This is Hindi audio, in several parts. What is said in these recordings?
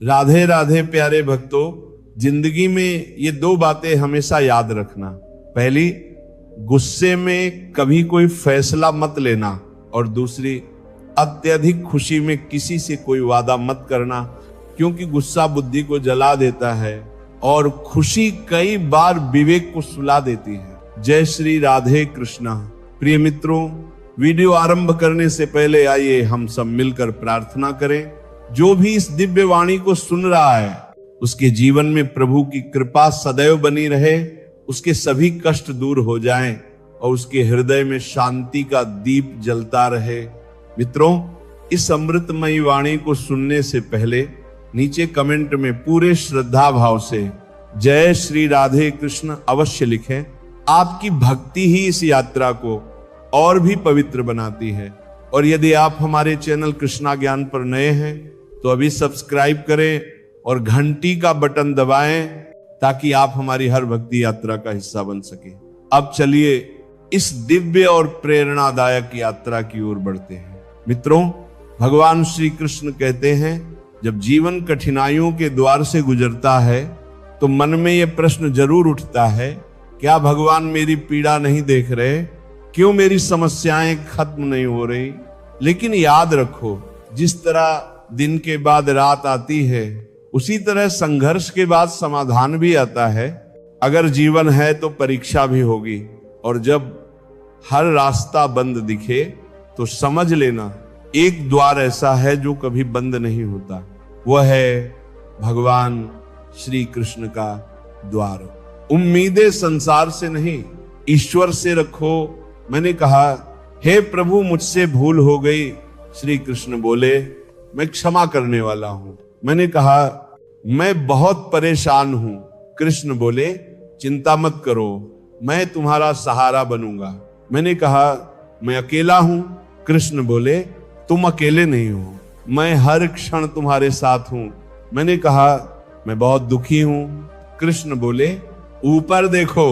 राधे राधे प्यारे भक्तों, जिंदगी में ये दो बातें हमेशा याद रखना। पहली, गुस्से में कभी कोई फैसला मत लेना, और दूसरी, अत्यधिक खुशी में किसी से कोई वादा मत करना, क्योंकि गुस्सा बुद्धि को जला देता है और खुशी कई बार विवेक को सुला देती है। जय श्री राधे कृष्णा। प्रिय मित्रों, वीडियो आरंभ करने से पहले आइए हम सब मिलकर प्रार्थना करें। जो भी इस दिव्य वाणी को सुन रहा है, उसके जीवन में प्रभु की कृपा सदैव बनी रहे, उसके सभी कष्ट दूर हो जाएं और उसके हृदय में शांति का दीप जलता रहे। मित्रों, इस अमृतमयी वाणी को सुनने से पहले नीचे कमेंट में पूरे श्रद्धा भाव से जय श्री राधे कृष्ण अवश्य लिखें। आपकी भक्ति ही इस यात्रा को और भी पवित्र बनाती है। और यदि आप हमारे चैनल कृष्णा ज्ञान पर नए हैं तो अभी सब्सक्राइब करें और घंटी का बटन दबाएं, ताकि आप हमारी हर भक्ति यात्रा का हिस्सा बन सके। अब चलिए इस दिव्य और प्रेरणादायक यात्रा की ओर बढ़ते हैं। मित्रों, भगवान श्री कृष्ण कहते हैं, जब जीवन कठिनाइयों के द्वार से गुजरता है तो मन में यह प्रश्न जरूर उठता है, क्या भगवान मेरी पीड़ा नहीं देख रहे? क्यों मेरी समस्याएं खत्म नहीं हो रही? लेकिन याद रखो, जिस तरह दिन के बाद रात आती है, उसी तरह संघर्ष के बाद समाधान भी आता है। अगर जीवन है तो परीक्षा भी होगी, और जब हर रास्ता बंद दिखे तो समझ लेना एक द्वार ऐसा है जो कभी बंद नहीं होता। वह है भगवान श्री कृष्ण का द्वार। उम्मीदें संसार से नहीं, ईश्वर से रखो। मैंने कहा, हे प्रभु मुझसे भूल हो गई। श्री कृष्ण बोले, मैं क्षमा करने वाला हूं। मैंने कहा, मैं बहुत परेशान हूं। कृष्ण बोले, चिंता मत करो, मैं तुम्हारा सहारा बनूंगा। मैंने कहा, मैं अकेला हूं। कृष्ण बोले, तुम अकेले नहीं हो, मैं हर क्षण तुम्हारे साथ हूं। मैंने कहा, मैं बहुत दुखी हूं। कृष्ण बोले, ऊपर देखो,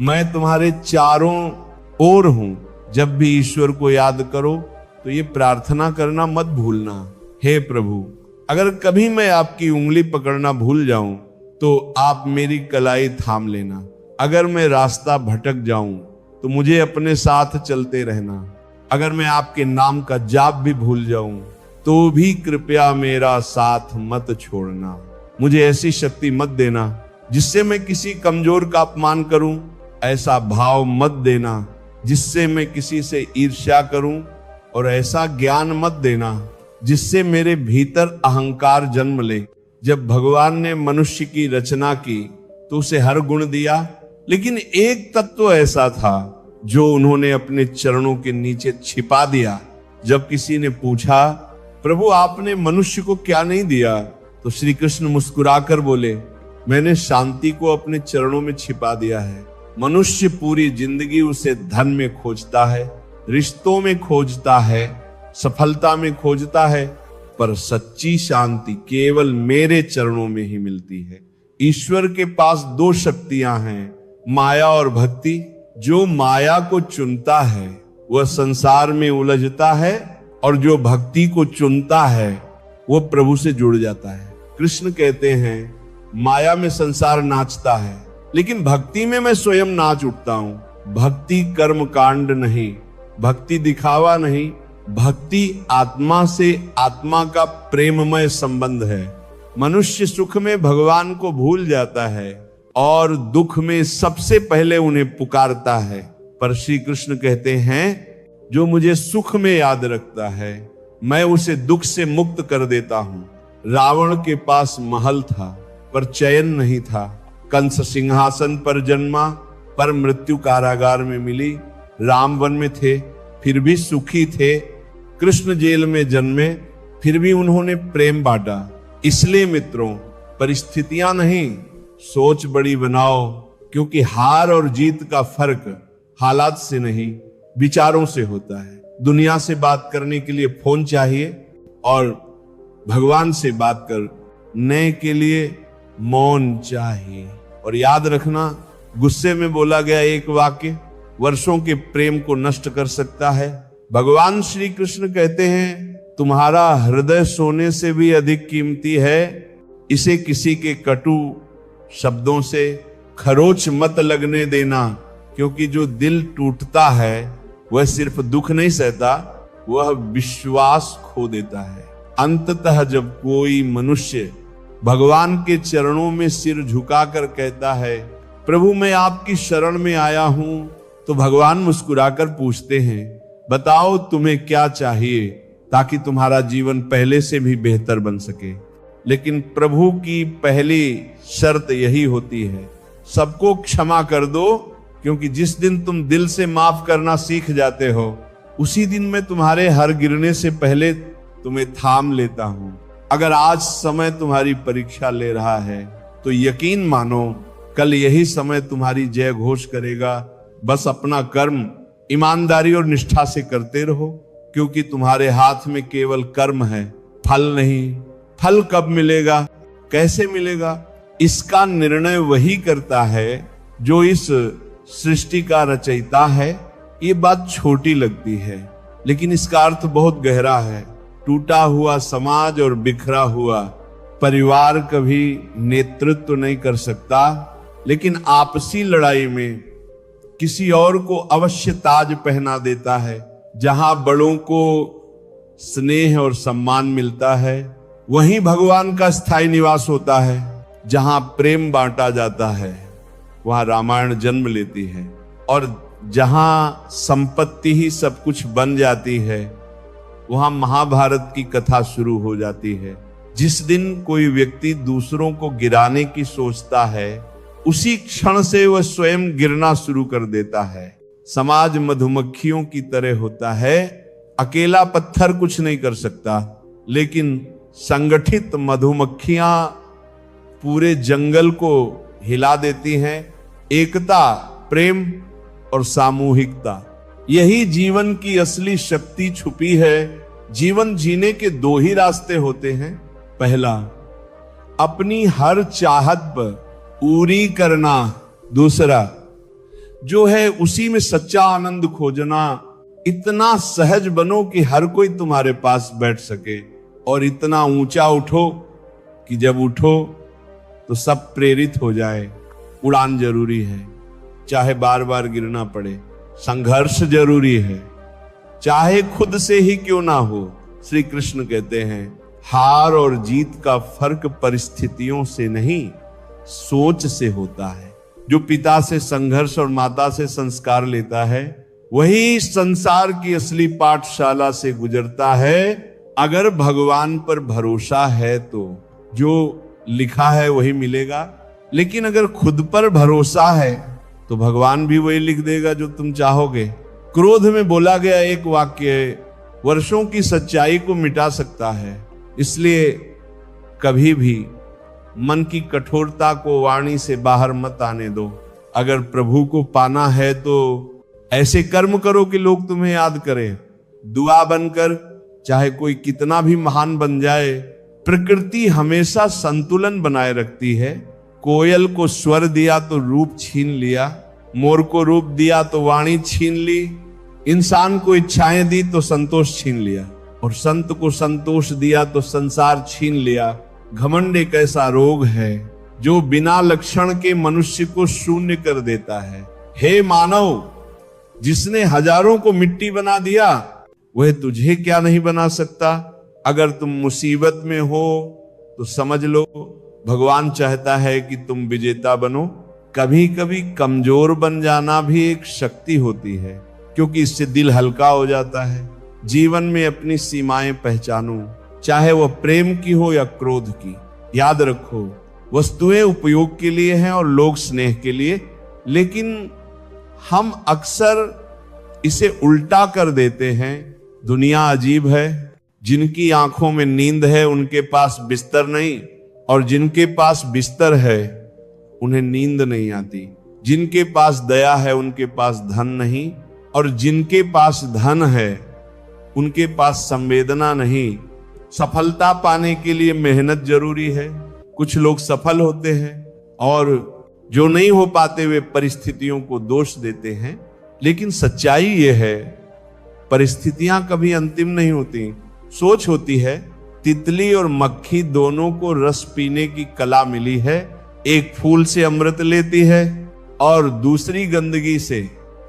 मैं तुम्हारे चारों ओर हूं। जब भी ईश्वर को याद करो तो ये प्रार्थना करना मत भूलना, हे प्रभु, अगर कभी मैं आपकी उंगली पकड़ना भूल जाऊं तो आप मेरी कलाई थाम लेना। अगर मैं रास्ता भटक जाऊं तो मुझे अपने साथ चलते रहना। अगर मैं आपके नाम का जाप भी भूल जाऊं तो भी कृपया मेरा साथ मत छोड़ना। मुझे ऐसी शक्ति मत देना जिससे मैं किसी कमजोर का अपमान करूं, ऐसा भाव मत देना जिससे मैं किसी से ईर्ष्या करूं, और ऐसा ज्ञान मत देना जिससे मेरे भीतर अहंकार जन्म ले। जब भगवान ने मनुष्य की रचना की तो उसे हर गुण दिया, लेकिन एक तत्व ऐसा था जो उन्होंने अपने चरणों के नीचे छिपा दिया। जब किसी ने पूछा, प्रभु आपने मनुष्य को क्या नहीं दिया, तो श्री कृष्ण मुस्कुराकर बोले, मैंने शांति को अपने चरणों में छिपा दिया है। मनुष्य पूरी जिंदगी उसे धन में खोजता है, रिश्तों में खोजता है, सफलता में खोजता है, पर सच्ची शांति केवल मेरे चरणों में ही मिलती है। ईश्वर के पास दो शक्तियां हैं, माया और भक्ति। जो माया को चुनता है वह संसार में उलझता है, और जो भक्ति को चुनता है वह प्रभु से जुड़ जाता है। कृष्ण कहते हैं, माया में संसार नाचता है, लेकिन भक्ति में मैं स्वयं नाच उठता हूं। भक्ति कर्म कांड नहीं, भक्ति दिखावा नहीं, भक्ति आत्मा से आत्मा का प्रेममय संबंध है। मनुष्य सुख में भगवान को भूल जाता है और दुख में सबसे पहले उन्हें पुकारता है। पर श्री कृष्ण कहते हैं, जो मुझे सुख में याद रखता है मैं उसे दुख से मुक्त कर देता हूं। रावण के पास महल था पर चैन नहीं था। कंस सिंहासन पर जन्मा पर मृत्यु कारागार में मिली। राम वन में थे फिर भी सुखी थे। कृष्ण जेल में जन्मे फिर भी उन्होंने प्रेम बांटा। इसलिए मित्रों, परिस्थितियां नहीं, सोच बड़ी बनाओ, क्योंकि हार और जीत का फर्क हालात से नहीं विचारों से होता है। दुनिया से बात करने के लिए फोन चाहिए और भगवान से बात करने के लिए मौन चाहिए। और याद रखना, गुस्से में बोला गया एक वाक्य वर्षों के प्रेम को नष्ट कर सकता है। भगवान श्री कृष्ण कहते हैं, तुम्हारा हृदय सोने से भी अधिक कीमती है। इसे किसी के कटु शब्दों से खरोच मत लगने देना, क्योंकि जो दिल टूटता है वह सिर्फ दुख नहीं सहता, वह विश्वास खो देता है। अंततः जब कोई मनुष्य भगवान के चरणों में सिर झुकाकर कहता है, प्रभु मैं आपकी शरण में आया हूं, तो भगवान मुस्कुराकर पूछते हैं, बताओ तुम्हें क्या चाहिए ताकि तुम्हारा जीवन पहले से भी बेहतर बन सके। लेकिन प्रभु की पहली शर्त यही होती है, सबको क्षमा कर दो, क्योंकि जिस दिन तुम दिल से माफ करना सीख जाते हो, उसी दिन मैं तुम्हारे हर गिरने से पहले तुम्हें थाम लेता हूं। अगर आज समय तुम्हारी परीक्षा ले रहा है तो यकीन मानो कल यही समय तुम्हारी जय घोष करेगा। बस अपना कर्म ईमानदारी और निष्ठा से करते रहो, क्योंकि तुम्हारे हाथ में केवल कर्म है, फल नहीं। फल कब मिलेगा, कैसे मिलेगा, इसका निर्णय वही करता है जो इस सृष्टि का रचयिता है। ये बात छोटी लगती है, लेकिन इसका अर्थ बहुत गहरा है। टूटा हुआ समाज और बिखरा हुआ परिवार कभी नेतृत्व नहीं कर सकता, लेकिन आपसी लड़ाई में किसी और को अवश्य ताज पहना देता है। जहां बड़ों को स्नेह और सम्मान मिलता है, वहीं भगवान का स्थायी निवास होता है। जहां प्रेम बांटा जाता है, वहां रामायण जन्म लेती है। और जहां संपत्ति ही सब कुछ बन जाती है, वहां महाभारत की कथा शुरू हो जाती है। जिस दिन कोई व्यक्ति दूसरों को गिराने की सोचता है, उसी क्षण से वह स्वयं गिरना शुरू कर देता है। समाज मधुमक्खियों की तरह होता है, अकेला पत्थर कुछ नहीं कर सकता, लेकिन संगठित मधुमक्खियां पूरे जंगल को हिला देती हैं। एकता, प्रेम और सामूहिकता, यही जीवन की असली शक्ति छुपी है। जीवन जीने के दो ही रास्ते होते हैं। पहला, अपनी हर चाहत पर पूरी करना। दूसरा, जो है उसी में सच्चा आनंद खोजना। इतना सहज बनो कि हर कोई तुम्हारे पास बैठ सके, और इतना ऊंचा उठो कि जब उठो तो सब प्रेरित हो जाए। उड़ान जरूरी है, चाहे बार बार गिरना पड़े। संघर्ष जरूरी है, चाहे खुद से ही क्यों ना हो। श्री कृष्ण कहते हैं, हार और जीत का फर्क परिस्थितियों से नहीं, सोच से होता है। जो पिता से संघर्ष और माता से संस्कार लेता है, वही संसार की असली पाठशाला से गुजरता है। अगर भगवान पर भरोसा है तो जो लिखा है वही मिलेगा, लेकिन अगर खुद पर भरोसा है तो भगवान भी वही लिख देगा जो तुम चाहोगे। क्रोध में बोला गया एक वाक्य वर्षों की सच्चाई को मिटा सकता है। इसलिए कभी भी मन की कठोरता को वाणी से बाहर मत आने दो। अगर प्रभु को पाना है तो ऐसे कर्म करो कि लोग तुम्हें याद करें। दुआ बनकर, चाहे कोई कितना भी महान बन जाए, प्रकृति हमेशा संतुलन बनाए रखती है। कोयल को स्वर दिया तो रूप छीन लिया, मोर को रूप दिया तो वाणी छीन ली, इंसान को इच्छाएं दी तो संतोष छीन लिया, और संत को संतोष दिया तो संसार छीन लिया। घमंड एक ऐसा रोग है जो बिना लक्षण के मनुष्य को शून्य कर देता है। हे मानव, जिसने हजारों को मिट्टी बना दिया, वह तुझे क्या नहीं बना सकता। अगर तुम मुसीबत में हो तो समझ लो भगवान चाहता है कि तुम विजेता बनो। कभी कभी कमजोर बन जाना भी एक शक्ति होती है, क्योंकि इससे दिल हल्का हो जाता है। जीवन में अपनी सीमाएं पहचानो, चाहे वह प्रेम की हो या क्रोध की। याद रखो, वस्तुएं उपयोग के लिए हैं और लोग स्नेह के लिए, लेकिन हम अक्सर इसे उल्टा कर देते हैं। दुनिया अजीब है, जिनकी आंखों में नींद है उनके पास बिस्तर नहीं, और जिनके पास बिस्तर है उन्हें नींद नहीं आती। जिनके पास दया है उनके पास धन नहीं, और जिनके पास धन है उनके पास संवेदना नहीं। सफलता पाने के लिए मेहनत जरूरी है। कुछ लोग सफल होते हैं और जो नहीं हो पाते वे परिस्थितियों को दोष देते हैं, लेकिन सच्चाई यह है परिस्थितियां कभी अंतिम नहीं होती। सोच होती है तितली और मक्खी दोनों को रस पीने की कला मिली है। एक फूल से अमृत लेती है और दूसरी गंदगी से।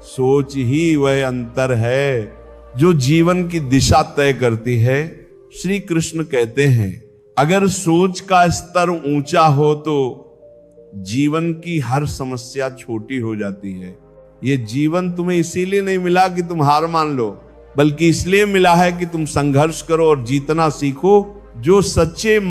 सोच ही वह अंतर है जो जीवन की दिशा तय करती है। श्री कृष्ण कहते हैं, अगर सोच का स्तर ऊंचा हो तो जीवन की हर समस्या छोटी हो जाती है। ये जीवन तुम्हें इसीलिए नहीं मिला कि तुम हार मान लो, बल्कि इसलिए मिला है कि तुम संघर्ष करो और जीतना सीखो। जो सच्चे